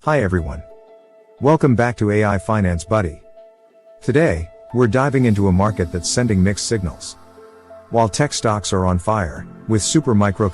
Hi everyone. Welcome back to AI Finance Buddy. Today, we're diving into a market that's sending mixed signals. While tech stocks are on fire, with Supermicro,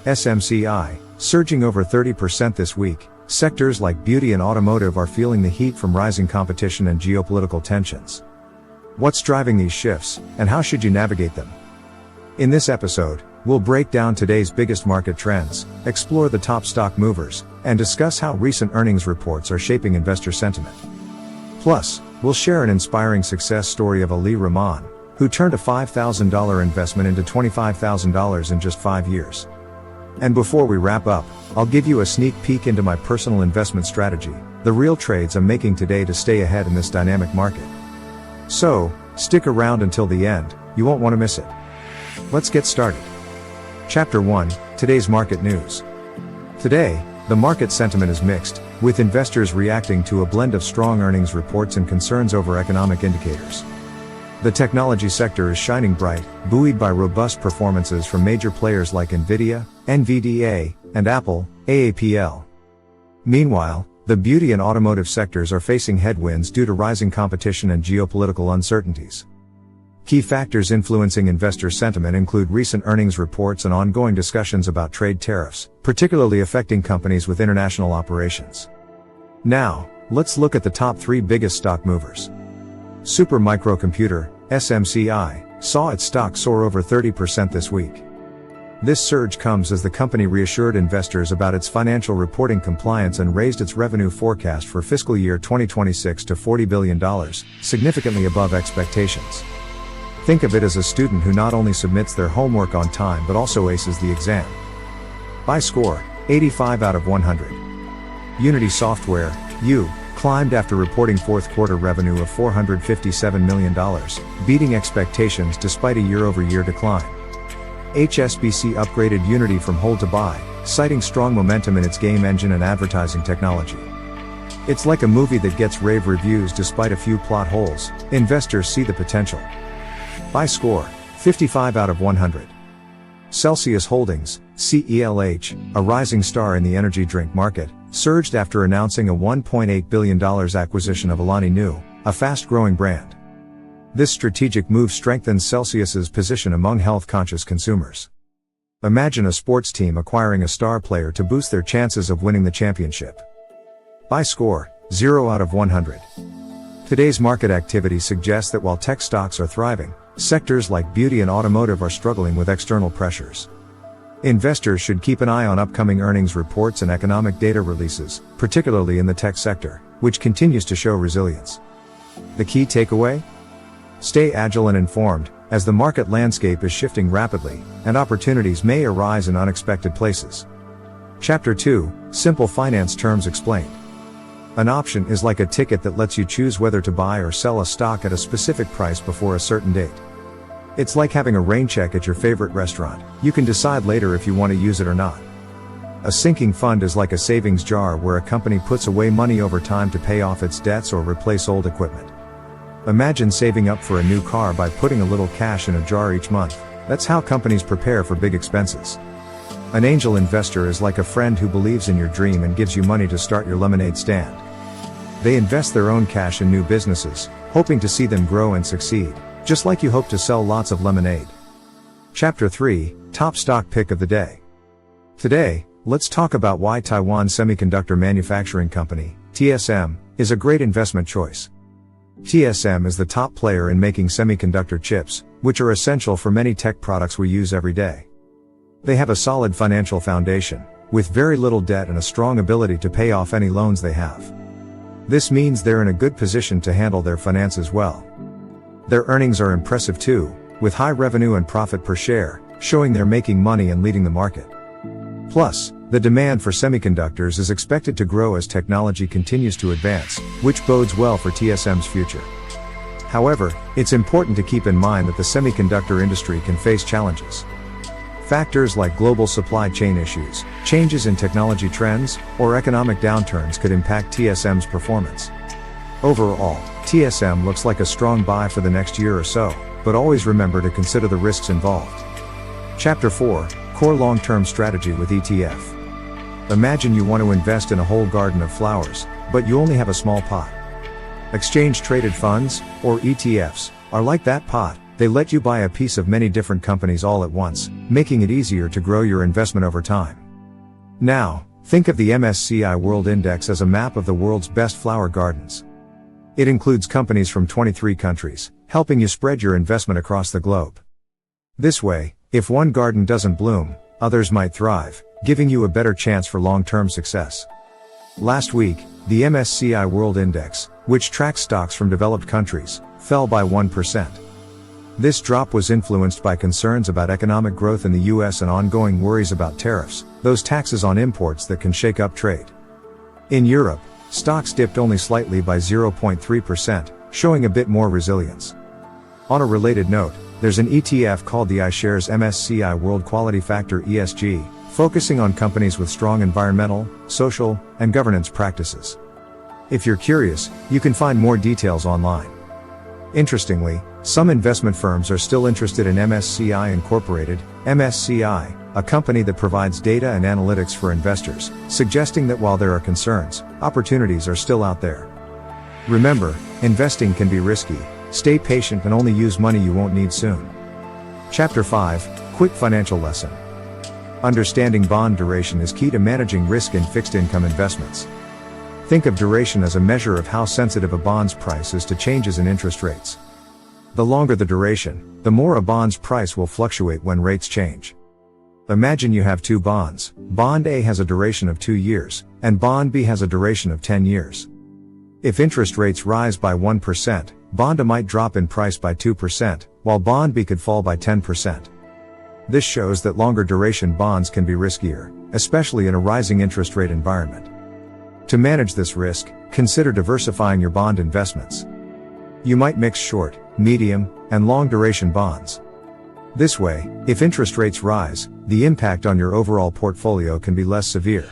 SMCI, surging over 30% this week, sectors like beauty and automotive are feeling the heat from rising competition and geopolitical tensions. What's driving these shifts, and how should you navigate them? In this episode, we'll break down today's biggest market trends, explore the top stock movers, and discuss how recent earnings reports are shaping investor sentiment. Plus, we'll share an inspiring success story of Ali Rahman, who turned a $5,000 investment into $25,000 in just 5 years. And before we wrap up, I'll give you a sneak peek into my personal investment strategy, the real trades I'm making today to stay ahead in this dynamic market. So, stick around until the end, you won't want to miss it. Let's get started. Chapter 1, Today's Market News. Today, the market sentiment is mixed, with investors reacting to a blend of strong earnings reports and concerns over economic indicators. The technology sector is shining bright, buoyed by robust performances from major players like Nvidia, NVDA, and Apple, AAPL. Meanwhile, the beauty and automotive sectors are facing headwinds due to rising competition and geopolitical uncertainties. Key factors influencing investor sentiment include recent earnings reports and ongoing discussions about trade tariffs, particularly affecting companies with international operations. Now, let's look at the top 3 biggest stock movers. Supermicro, SMCI, saw its stock soar over 30% this week. This surge comes as the company reassured investors about its financial reporting compliance and raised its revenue forecast for fiscal year 2026 to $40 billion, significantly above expectations. Think of it as a student who not only submits their homework on time but also aces the exam. By score, 85 out of 100. Unity Software, U, climbed after reporting fourth quarter revenue of $457 million, beating expectations despite a year-over-year decline. HSBC upgraded Unity from hold to buy, citing strong momentum in its game engine and advertising technology. It's like a movie that gets rave reviews despite a few plot holes. Investors see the potential. By score, 55 out of 100. Celsius Holdings, CELH, a rising star in the energy drink market, surged after announcing a $1.8 billion acquisition of Alani Nu, a fast-growing brand. This strategic move strengthens Celsius's position among health-conscious consumers. Imagine a sports team acquiring a star player to boost their chances of winning the championship. By score, 0 out of 100. Today's market activity suggests that while tech stocks are thriving, sectors like beauty and automotive are struggling with external pressures. Investors should keep an eye on upcoming earnings reports and economic data releases, particularly in the tech sector, which continues to show resilience. The key takeaway? Stay agile and informed, as the market landscape is shifting rapidly, and opportunities may arise in unexpected places. Chapter 2, Simple Finance Terms Explained. An option is like a ticket that lets you choose whether to buy or sell a stock at a specific price before a certain date. It's like having a rain check at your favorite restaurant. You can decide later if you want to use it or not. A sinking fund is like a savings jar where a company puts away money over time to pay off its debts or replace old equipment. Imagine saving up for a new car by putting a little cash in a jar each month. That's how companies prepare for big expenses. An angel investor is like a friend who believes in your dream and gives you money to start your lemonade stand. They invest their own cash in new businesses, hoping to see them grow and succeed, just like you hope to sell lots of lemonade. Chapter 3, Top Stock Pick of the Day. Today, let's talk about why Taiwan Semiconductor Manufacturing Company, TSM, is a great investment choice. TSM is the top player in making semiconductor chips, which are essential for many tech products we use every day. They have a solid financial foundation, with very little debt and a strong ability to pay off any loans they have. This means they're in a good position to handle their finances well. Their earnings are impressive too, with high revenue and profit per share, showing they're making money and leading the market. Plus, the demand for semiconductors is expected to grow as technology continues to advance, which bodes well for TSM's future. However, it's important to keep in mind that the semiconductor industry can face challenges. Factors like global supply chain issues, changes in technology trends, or economic downturns could impact TSM's performance. Overall, TSM looks like a strong buy for the next year or so, but always remember to consider the risks involved. Chapter 4, Core Long-Term Strategy with ETF. Imagine you want to invest in a whole garden of flowers, but you only have a small pot. Exchange-traded funds, or ETFs, are like that pot. They let you buy a piece of many different companies all at once, making it easier to grow your investment over time. Now, think of the MSCI World Index as a map of the world's best flower gardens. It includes companies from 23 countries, helping you spread your investment across the globe. This way, if one garden doesn't bloom, others might thrive, giving you a better chance for long-term success. Last week, the MSCI World Index, which tracks stocks from developed countries, fell by 1%. This drop was influenced by concerns about economic growth in the US and ongoing worries about tariffs, those taxes on imports that can shake up trade. In Europe, stocks dipped only slightly by 0.3%, showing a bit more resilience. On a related note, there's an ETF called the iShares MSCI World Quality Factor ESG, focusing on companies with strong environmental, social, and governance practices. If you're curious, you can find more details online. Interestingly, some investment firms are still interested in MSCI Incorporated, MSCI, a company that provides data and analytics for investors, suggesting that while there are concerns, opportunities are still out there. Remember, investing can be risky. Stay patient and only use money you won't need soon. Chapter 5, Quick Financial Lesson. Understanding bond duration is key to managing risk in fixed income investments. Think of duration as a measure of how sensitive a bond's price is to changes in interest rates. The longer the duration, the more a bond's price will fluctuate when rates change. Imagine you have two bonds. Bond A has a duration of 2 years, and Bond B has a duration of 10 years. If interest rates rise by 1%, Bond A might drop in price by 2%, while Bond B could fall by 10%. This shows that longer duration bonds can be riskier, especially in a rising interest rate environment. To manage this risk, consider diversifying your bond investments. You might mix short, medium, and long duration bonds. This way, if interest rates rise, the impact on your overall portfolio can be less severe.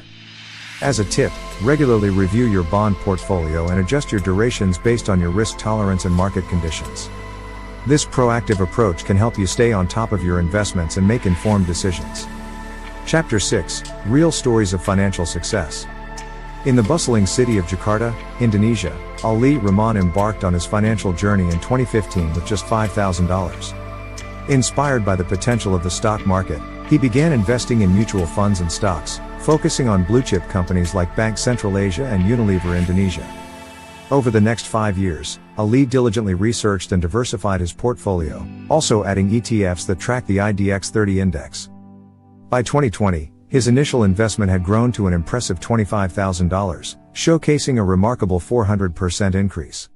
As a tip, regularly review your bond portfolio and adjust your durations based on your risk tolerance and market conditions. This proactive approach can help you stay on top of your investments and make informed decisions. Chapter 6, Real Stories of Financial Success. In the bustling city of Jakarta, Indonesia, Ali Rahman embarked on his financial journey in 2015 with just $5,000. Inspired by the potential of the stock market, he began investing in mutual funds and stocks, focusing on blue-chip companies like Bank Central Asia and Unilever Indonesia. Over the next 5 years, Ali diligently researched and diversified his portfolio, also adding ETFs that track the IDX 30 index. By 2020, his initial investment had grown to an impressive $25,000, showcasing a remarkable 400% increase.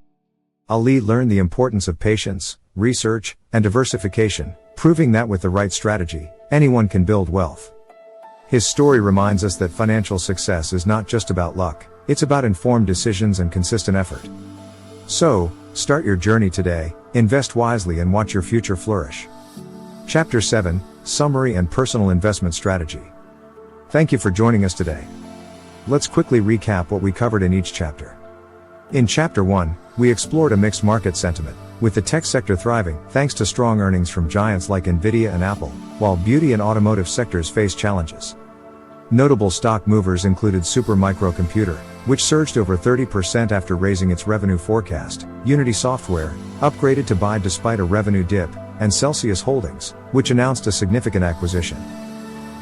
Ali learned the importance of patience, research, and diversification, proving that with the right strategy, anyone can build wealth. His story reminds us that financial success is not just about luck, it's about informed decisions and consistent effort. So, start your journey today, invest wisely and watch your future flourish. Chapter 7, Summary and Personal Investment Strategy. Thank you for joining us today. Let's quickly recap what we covered in each chapter. In Chapter 1, we explored a mixed market sentiment, with the tech sector thriving thanks to strong earnings from giants like Nvidia and Apple, while beauty and automotive sectors face challenges. Notable stock movers included Supermicro Computer, which surged over 30% after raising its revenue forecast, Unity Software, upgraded to buy despite a revenue dip, and Celsius Holdings, which announced a significant acquisition.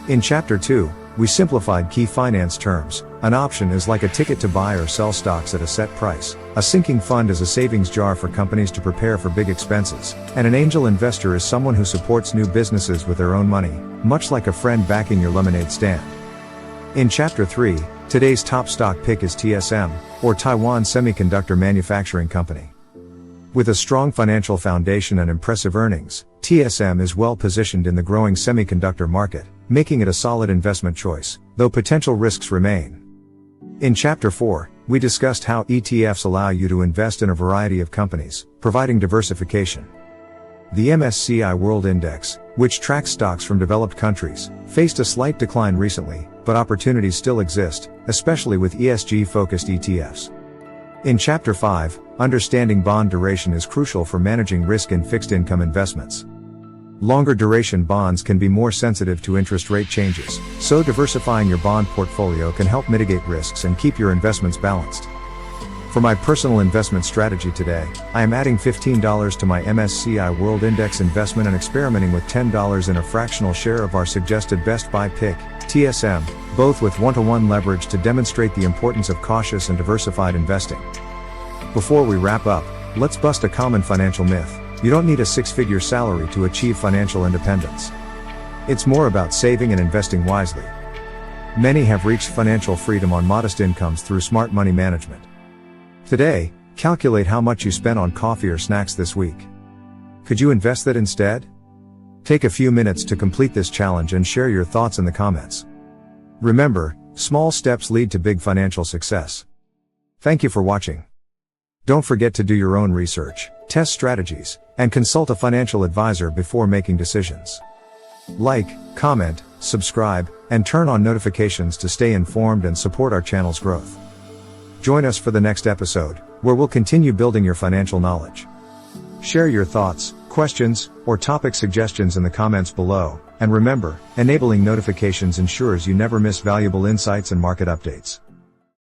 In Chapter 2, we simplified key finance terms. An option is like a ticket to buy or sell stocks at a set price. A sinking fund is a savings jar for companies to prepare for big expenses, and an angel investor is someone who supports new businesses with their own money, much like a friend backing your lemonade stand. In Chapter 3, today's top stock pick is TSM, or Taiwan Semiconductor Manufacturing Company. With a strong financial foundation and impressive earnings, TSM is well positioned in the growing semiconductor market, making it a solid investment choice, though potential risks remain. In Chapter 4, we discussed how ETFs allow you to invest in a variety of companies, providing diversification. The MSCI World Index, which tracks stocks from developed countries, faced a slight decline recently, but opportunities still exist, especially with ESG-focused ETFs. In Chapter 5, understanding bond duration is crucial for managing risk in fixed income investments. Longer duration bonds can be more sensitive to interest rate changes, so diversifying your bond portfolio can help mitigate risks and keep your investments balanced. For my personal investment strategy today, I am adding $15 to my MSCI World Index investment and experimenting with $10 in a fractional share of our suggested best buy pick, TSM, both with 1-to-1 leverage to demonstrate the importance of cautious and diversified investing. Before we wrap up, let's bust a common financial myth. You don't need a six-figure salary to achieve financial independence. It's more about saving and investing wisely. Many have reached financial freedom on modest incomes through smart money management. Today, calculate how much you spent on coffee or snacks this week. Could you invest that instead? Take a few minutes to complete this challenge and share your thoughts in the comments. Remember, small steps lead to big financial success. Thank you for watching. Don't forget to do your own research, test strategies, and consult a financial advisor before making decisions. Like, comment, subscribe, and turn on notifications to stay informed and support our channel's growth. Join us for the next episode, where we'll continue building your financial knowledge. Share your thoughts, questions, or topic suggestions in the comments below, and remember, enabling notifications ensures you never miss valuable insights and market updates.